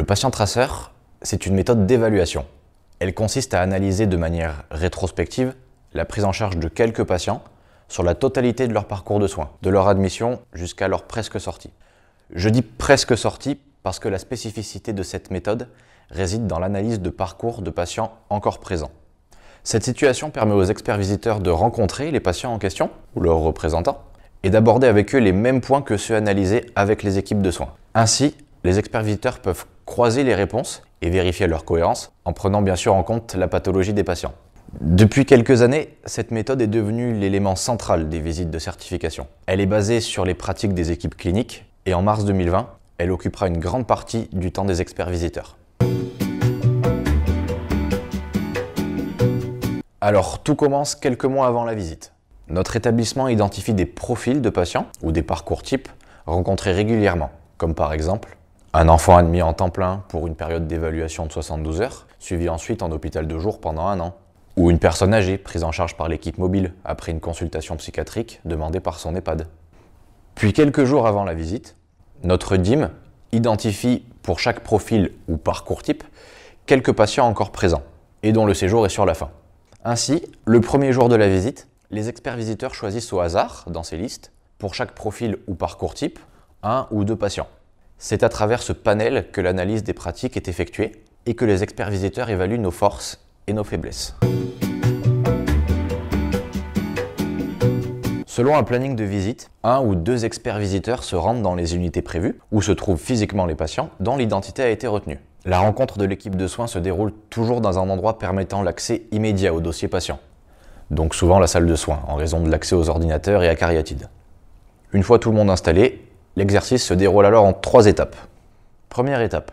patient traceur, c'est une méthode d'évaluation. Elle consiste à analyser de manière rétrospective la prise en charge de quelques patients sur la totalité de leur parcours de soins, de leur admission jusqu'à leur presque sortie. Je dis presque sortie parce que la spécificité de cette méthode réside dans l'analyse de parcours de patients encore présents. Cette situation permet aux experts visiteurs de rencontrer les patients en question, ou leurs représentants, et d'aborder avec eux les mêmes points que ceux analysés avec les équipes de soins. Ainsi, les experts visiteurs peuvent croiser les réponses et vérifier leur cohérence, en prenant bien sûr en compte la pathologie des patients. Depuis quelques années, cette méthode est devenue l'élément central des visites de certification. Elle est basée sur les pratiques des équipes cliniques, et en mars 2020, elle occupera une grande partie du temps des experts visiteurs. Alors, tout commence quelques mois avant la visite. Notre établissement identifie des profils de patients ou des parcours types rencontrés régulièrement, comme par exemple un enfant admis en temps plein pour une période d'évaluation de 72 heures, suivi ensuite en hôpital de jour pendant 1 an, ou une personne âgée prise en charge par l'équipe mobile après une consultation psychiatrique demandée par son EHPAD. Puis quelques jours avant la visite, notre DIM identifie pour chaque profil ou parcours type quelques patients encore présents et dont le séjour est sur la fin. Ainsi, le premier jour de la visite, les experts visiteurs choisissent au hasard, dans ces listes, pour chaque profil ou parcours type, 1 ou 2 patients. C'est à travers ce panel que l'analyse des pratiques est effectuée et que les experts visiteurs évaluent nos forces et nos faiblesses. Selon un planning de visite, 1 ou 2 experts visiteurs se rendent dans les unités prévues, où se trouvent physiquement les patients dont l'identité a été retenue. La rencontre de l'équipe de soins se déroule toujours dans un endroit permettant l'accès immédiat au dossier patient. Donc souvent la salle de soins, en raison de l'accès aux ordinateurs et à cariatides. Une fois tout le monde installé, l'exercice se déroule alors en 3 étapes. Première étape,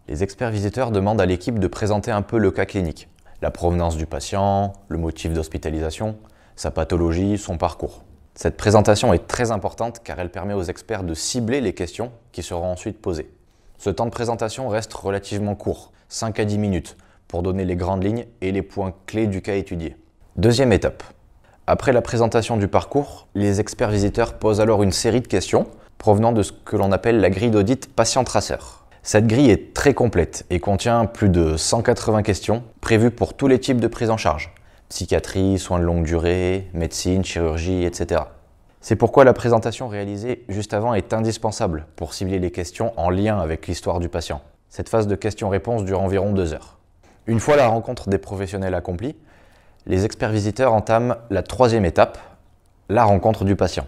les experts visiteurs demandent à l'équipe de présenter un peu le cas clinique, la provenance du patient, le motif d'hospitalisation, sa pathologie, son parcours. Cette présentation est très importante car elle permet aux experts de cibler les questions qui seront ensuite posées. Ce temps de présentation reste relativement court, 5 à 10 minutes, pour donner les grandes lignes et les points clés du cas étudié. Deuxième étape. Après la présentation du parcours, les experts visiteurs posent alors une série de questions provenant de ce que l'on appelle la grille d'audit patient-traceur. Cette grille est très complète et contient plus de 180 questions prévues pour tous les types de prise en charge. Psychiatrie, soins de longue durée, médecine, chirurgie, etc. C'est pourquoi la présentation réalisée juste avant est indispensable pour cibler les questions en lien avec l'histoire du patient. Cette phase de questions-réponses dure environ 2 heures. Une fois la rencontre des professionnels accomplie, les experts visiteurs entament la 3e étape, la rencontre du patient.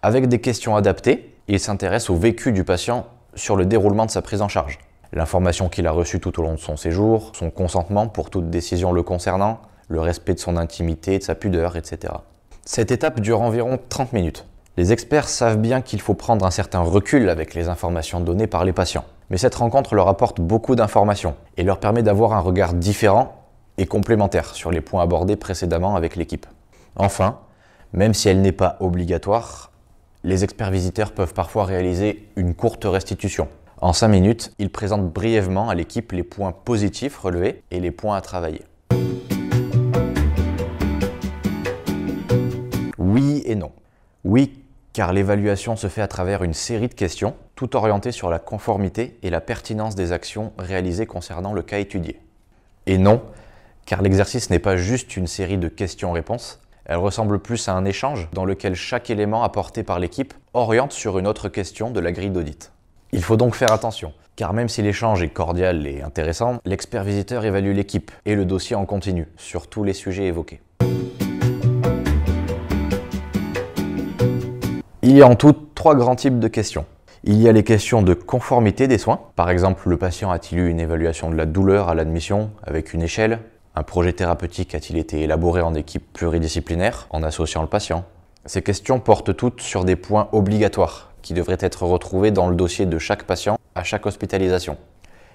Avec des questions adaptées, ils s'intéressent au vécu du patient sur le déroulement de sa prise en charge. L'information qu'il a reçue tout au long de son séjour, son consentement pour toute décision le concernant, le respect de son intimité, de sa pudeur, etc. Cette étape dure environ 30 minutes. Les experts savent bien qu'il faut prendre un certain recul avec les informations données par les patients. Mais cette rencontre leur apporte beaucoup d'informations et leur permet d'avoir un regard différent et complémentaire sur les points abordés précédemment avec l'équipe. Enfin, même si elle n'est pas obligatoire, les experts visiteurs peuvent parfois réaliser une courte restitution. En 5 minutes, ils présentent brièvement à l'équipe les points positifs relevés et les points à travailler. Oui et non. Oui, car l'évaluation se fait à travers une série de questions, tout orientées sur la conformité et la pertinence des actions réalisées concernant le cas étudié. Et non, car l'exercice n'est pas juste une série de questions-réponses, elle ressemble plus à un échange dans lequel chaque élément apporté par l'équipe oriente sur une autre question de la grille d'audit. Il faut donc faire attention, car même si l'échange est cordial et intéressant, l'expert visiteur évalue l'équipe et le dossier en continu sur tous les sujets évoqués. Il y a en tout 3 grands types de questions. Il y a les questions de conformité des soins. Par exemple, le patient a-t-il eu une évaluation de la douleur à l'admission avec une échelle? Un projet thérapeutique a-t-il été élaboré en équipe pluridisciplinaire en associant le patient? Ces questions portent toutes sur des points obligatoires qui devraient être retrouvés dans le dossier de chaque patient à chaque hospitalisation.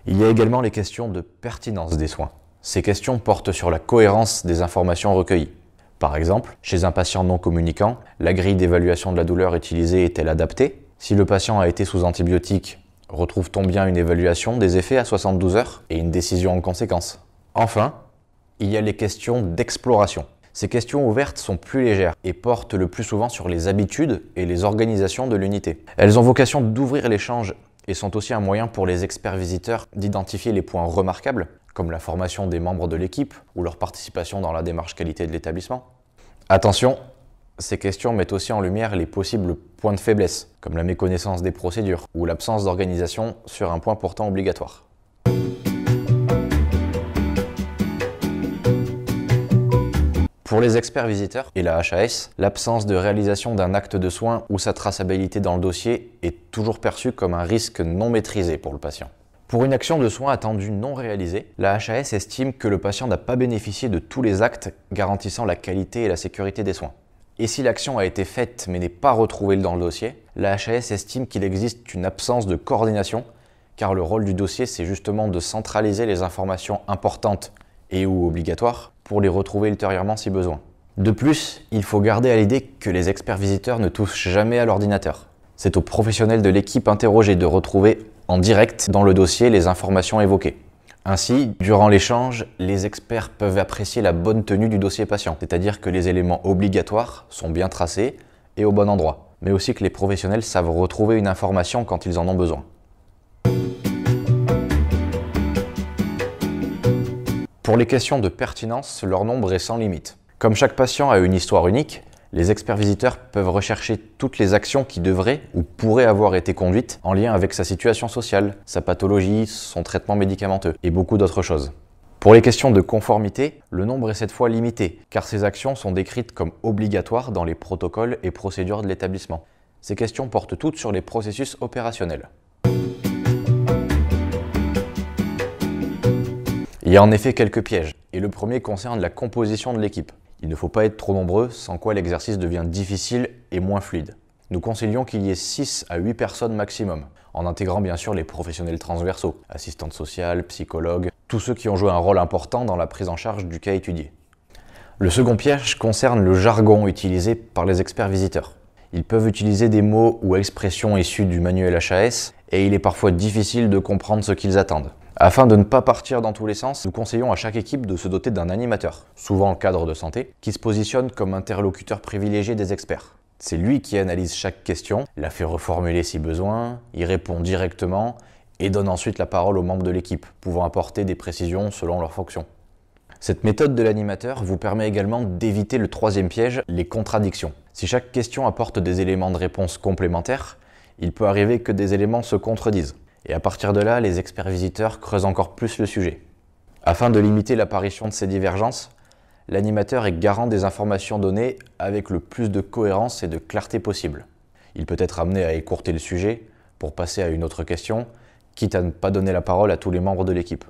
Il y a également les questions de pertinence des soins. Ces questions portent sur la cohérence des informations recueillies. Par exemple, chez un patient non communicant, la grille d'évaluation de la douleur utilisée est-elle adaptée? Si le patient a été sous antibiotiques, retrouve-t-on bien une évaluation des effets à 72 heures et une décision en conséquence? Enfin, il y a les questions d'exploration. Ces questions ouvertes sont plus légères et portent le plus souvent sur les habitudes et les organisations de l'unité. Elles ont vocation d'ouvrir l'échange et sont aussi un moyen pour les experts visiteurs d'identifier les points remarquables, comme la formation des membres de l'équipe ou leur participation dans la démarche qualité de l'établissement. Attention, ces questions mettent aussi en lumière les possibles points de faiblesse, comme la méconnaissance des procédures ou l'absence d'organisation sur un point pourtant obligatoire. Pour les experts visiteurs et la HAS, l'absence de réalisation d'un acte de soin ou sa traçabilité dans le dossier est toujours perçue comme un risque non maîtrisé pour le patient. Pour une action de soin attendue non réalisée, la HAS estime que le patient n'a pas bénéficié de tous les actes garantissant la qualité et la sécurité des soins. Et si l'action a été faite mais n'est pas retrouvée dans le dossier, la HAS estime qu'il existe une absence de coordination, car le rôle du dossier c'est justement de centraliser les informations importantes et ou obligatoires pour les retrouver ultérieurement si besoin. De plus, il faut garder à l'idée que les experts visiteurs ne touchent jamais à l'ordinateur. C'est aux professionnels de l'équipe interrogée de retrouver en direct dans le dossier les informations évoquées. Ainsi, durant l'échange, les experts peuvent apprécier la bonne tenue du dossier patient, c'est-à-dire que les éléments obligatoires sont bien tracés et au bon endroit, mais aussi que les professionnels savent retrouver une information quand ils en ont besoin. Pour les questions de pertinence, leur nombre est sans limite. Comme chaque patient a une histoire unique, les experts visiteurs peuvent rechercher toutes les actions qui devraient ou pourraient avoir été conduites en lien avec sa situation sociale, sa pathologie, son traitement médicamenteux et beaucoup d'autres choses. Pour les questions de conformité, le nombre est cette fois limité, car ces actions sont décrites comme obligatoires dans les protocoles et procédures de l'établissement. Ces questions portent toutes sur les processus opérationnels. Il y a en effet quelques pièges, et le premier concerne la composition de l'équipe. Il ne faut pas être trop nombreux, sans quoi l'exercice devient difficile et moins fluide. Nous conseillons qu'il y ait 6 à 8 personnes maximum, en intégrant bien sûr les professionnels transversaux, assistantes sociales, psychologues, tous ceux qui ont joué un rôle important dans la prise en charge du cas étudié. Le second piège concerne le jargon utilisé par les experts visiteurs. Ils peuvent utiliser des mots ou expressions issus du manuel HAS, et il est parfois difficile de comprendre ce qu'ils attendent. Afin de ne pas partir dans tous les sens, nous conseillons à chaque équipe de se doter d'un animateur, souvent le cadre de santé, qui se positionne comme interlocuteur privilégié des experts. C'est lui qui analyse chaque question, la fait reformuler si besoin, y répond directement et donne ensuite la parole aux membres de l'équipe, pouvant apporter des précisions selon leur fonction. Cette méthode de l'animateur vous permet également d'éviter le troisième piège, les contradictions. Si chaque question apporte des éléments de réponse complémentaires, il peut arriver que des éléments se contredisent. Et à partir de là, les experts visiteurs creusent encore plus le sujet. Afin de limiter l'apparition de ces divergences, l'animateur est garant des informations données avec le plus de cohérence et de clarté possible. Il peut être amené à écourter le sujet pour passer à une autre question, quitte à ne pas donner la parole à tous les membres de l'équipe.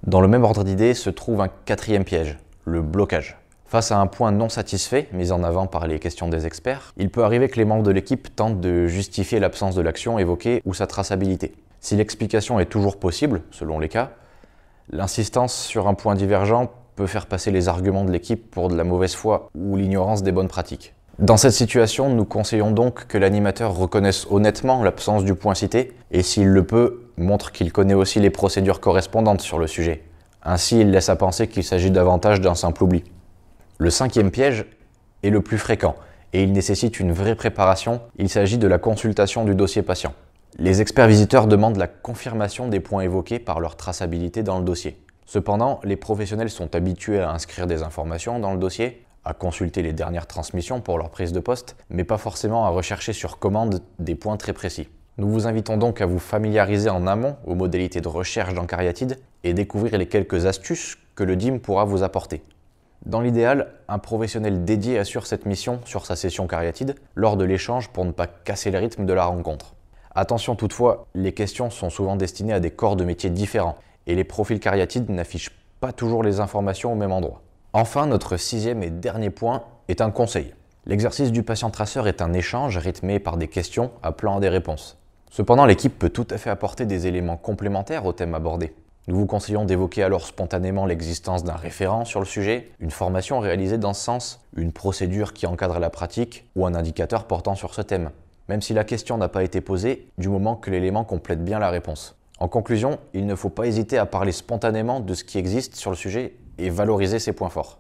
Dans le même ordre d'idées se trouve un quatrième piège, le blocage. Face à un point non satisfait, mis en avant par les questions des experts, il peut arriver que les membres de l'équipe tentent de justifier l'absence de l'action évoquée ou sa traçabilité. Si l'explication est toujours possible, selon les cas, l'insistance sur un point divergent peut faire passer les arguments de l'équipe pour de la mauvaise foi ou l'ignorance des bonnes pratiques. Dans cette situation, nous conseillons donc que l'animateur reconnaisse honnêtement l'absence du point cité et, s'il le peut, montre qu'il connaît aussi les procédures correspondantes sur le sujet. Ainsi, il laisse à penser qu'il s'agit davantage d'un simple oubli. Le cinquième piège est le plus fréquent et il nécessite une vraie préparation. Il s'agit de la consultation du dossier patient. Les experts visiteurs demandent la confirmation des points évoqués par leur traçabilité dans le dossier. Cependant, les professionnels sont habitués à inscrire des informations dans le dossier, à consulter les dernières transmissions pour leur prise de poste, mais pas forcément à rechercher sur commande des points très précis. Nous vous invitons donc à vous familiariser en amont aux modalités de recherche dans Cariatide et découvrir les quelques astuces que le DIM pourra vous apporter. Dans l'idéal, un professionnel dédié assure cette mission sur sa session Cariatide lors de l'échange pour ne pas casser le rythme de la rencontre. Attention toutefois, les questions sont souvent destinées à des corps de métiers différents et les profils Cariatide n'affichent pas toujours les informations au même endroit. Enfin, notre sixième et dernier point est un conseil. L'exercice du patient traceur est un échange rythmé par des questions appelant à des réponses. Cependant, l'équipe peut tout à fait apporter des éléments complémentaires au thème abordé. Nous vous conseillons d'évoquer alors spontanément l'existence d'un référent sur le sujet, une formation réalisée dans ce sens, une procédure qui encadre la pratique ou un indicateur portant sur ce thème, même si la question n'a pas été posée, du moment que l'élément complète bien la réponse. En conclusion, il ne faut pas hésiter à parler spontanément de ce qui existe sur le sujet et valoriser ses points forts.